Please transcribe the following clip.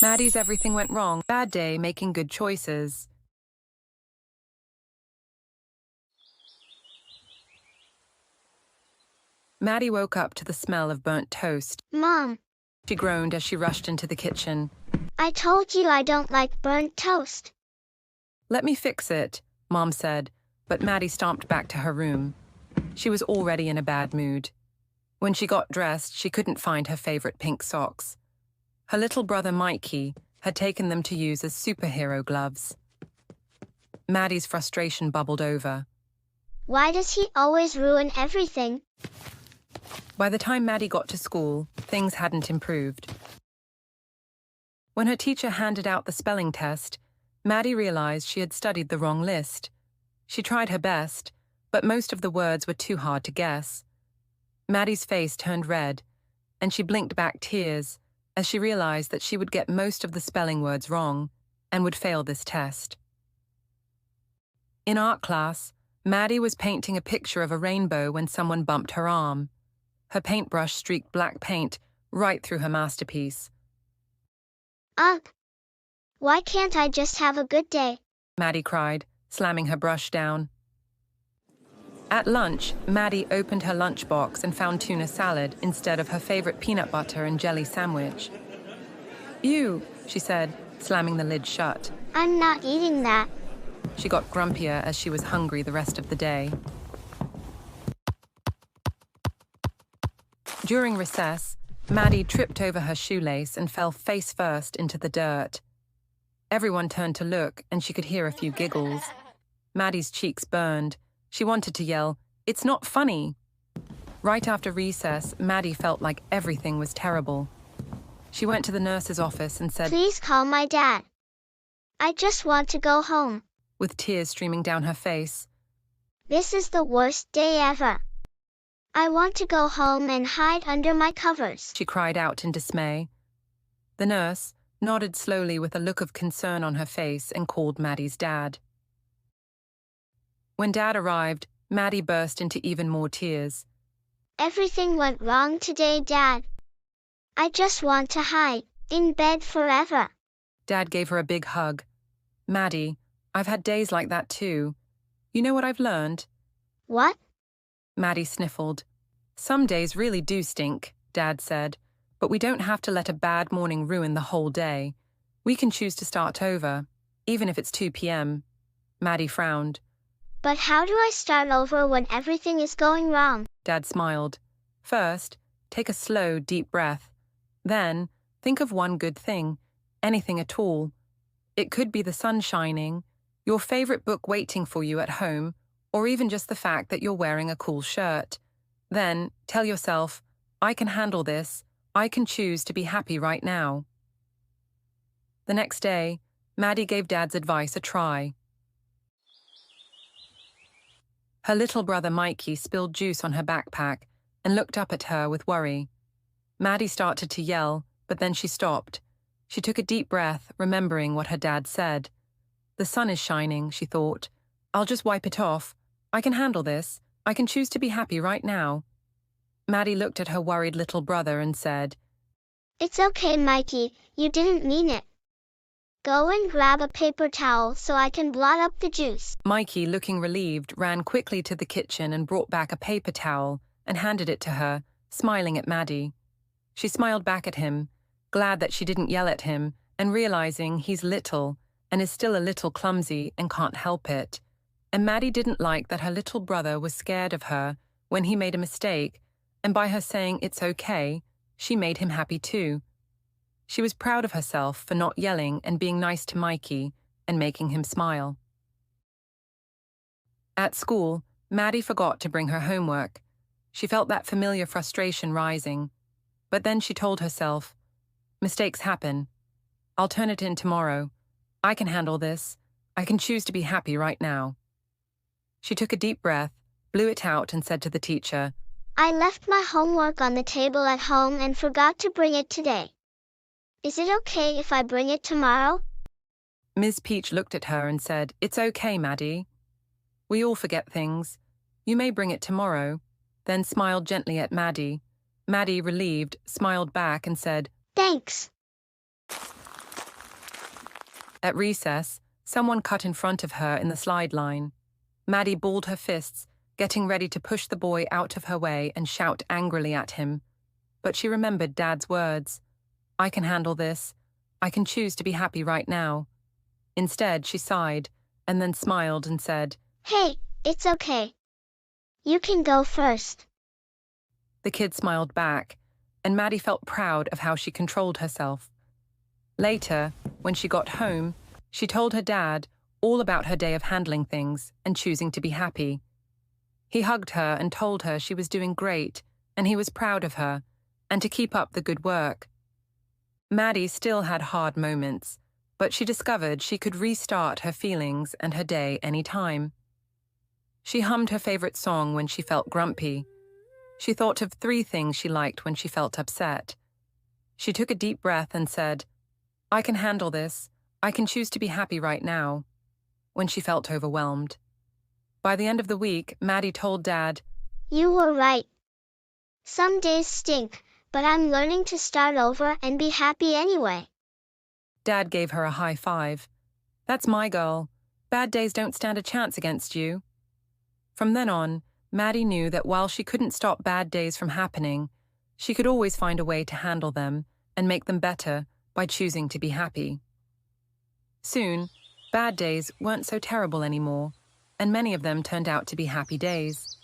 Maddie's everything went wrong. Bad day making good choices. Maddie woke up to the smell of burnt toast. Mom, She groaned as she rushed into the kitchen. I told you I don't like burnt toast. Let me fix it, Mom said, but Maddie stomped back to her room. She was already in a bad mood. When she got dressed, she couldn't find her favorite pink socks. Her little brother Mikey had taken them to use as superhero gloves. Maddie's frustration bubbled over. Why does he always ruin everything? By the time Maddie got to school, things hadn't improved. When her teacher handed out the spelling test, Maddie realized she had studied the wrong list. She tried her best, but most of the words were too hard to guess. Maddie's face turned red, and she blinked back tears as she realized that she would get most of the spelling words wrong and would fail this test. In art class, Maddie was painting a picture of a rainbow when someone bumped her arm. Her paintbrush streaked black paint right through her masterpiece. Ugh! Why can't I just have a good day? Maddie cried, slamming her brush down. At lunch, Maddie opened her lunchbox and found tuna salad instead of her favorite peanut butter and jelly sandwich. Ew, she said, slamming the lid shut. I'm not eating that. She got grumpier as she was hungry the rest of the day. During recess, Maddie tripped over her shoelace and fell face first into the dirt. Everyone turned to look, and she could hear a few giggles. Maddie's cheeks burned. She wanted to yell, "It's not funny!" Right after recess, Maddie felt like everything was terrible. She went to the nurse's office and said, Please call my dad. I just want to go home. with tears streaming down her face. This is the worst day ever. I want to go home and hide under my covers. She cried out in dismay. The nurse nodded slowly with a look of concern on her face and called Maddie's dad. When Dad arrived, Maddie burst into even more tears. Everything went wrong today, Dad. I just want to hide in bed forever. Dad gave her a big hug. Maddie, I've had days like that too. You know what I've learned? What? Maddie sniffled. Some days really do stink, Dad said, but we don't have to let a bad morning ruin the whole day. We can choose to start over, even if it's 2 p.m. Maddie frowned. But how do I start over when everything is going wrong? Dad smiled. First, take a slow, deep breath. Then, think of one good thing, anything at all. It could be the sun shining, your favorite book waiting for you at home, or even just the fact that you're wearing a cool shirt. Then, tell yourself, I can handle this. I can choose to be happy right now. The next day, Maddie gave Dad's advice a try. Her little brother Mikey spilled juice on her backpack and looked up at her with worry. Maddie started to yell, but then she stopped. She took a deep breath, remembering what her dad said. The sun is shining, she thought. I'll just wipe it off. I can handle this. I can choose to be happy right now. Maddie looked at her worried little brother and said, It's okay, Mikey. You didn't mean it. Go and grab a paper towel so I can blot up the juice. Mikey, looking relieved, ran quickly to the kitchen and brought back a paper towel and handed it to her, smiling at Maddie. She smiled back at him, glad that she didn't yell at him, and realizing he's little and is still a little clumsy and can't help it. And Maddie didn't like that her little brother was scared of her when he made a mistake, and by her saying it's okay, she made him happy too. She was proud of herself for not yelling and being nice to Mikey and making him smile. At school, Maddie forgot to bring her homework. She felt that familiar frustration rising. But then she told herself, mistakes happen. I'll turn it in tomorrow. I can handle this. I can choose to be happy right now. She took a deep breath, blew it out, and said to the teacher, I left my homework on the table at home and forgot to bring it today. Is it okay if I bring it tomorrow? Ms. Peach looked at her and said, It's okay, Maddie. We all forget things. You may bring it tomorrow, then smiled gently at Maddie. Maddie, relieved, smiled back and said, Thanks. At recess, someone cut in front of her in the slide line. Maddie balled her fists, getting ready to push the boy out of her way and shout angrily at him. But she remembered Dad's words. "I can handle this. I can choose to be happy right now." Instead, she sighed, and then smiled and said, "Hey, it's okay. You can go first." The kid smiled back, and Maddie felt proud of how she controlled herself. Later, when she got home, she told her dad all about her day of handling things and choosing to be happy. He hugged her and told her she was doing great, and he was proud of her, and to keep up the good work. Maddie still had hard moments, but she discovered she could restart her feelings and her day any time. She hummed her favorite song when she felt grumpy. She thought of 3 things she liked when she felt upset. She took a deep breath and said, "I can handle this. I can choose to be happy right now," when she felt overwhelmed. By the end of the week, Maddie told Dad, "You were right. Some days stink, but I'm learning to start over and be happy anyway." Dad gave her a high five. "That's my girl. Bad days don't stand a chance against you." From then on, Maddie knew that while she couldn't stop bad days from happening, she could always find a way to handle them and make them better by choosing to be happy. Soon, bad days weren't so terrible anymore, and many of them turned out to be happy days.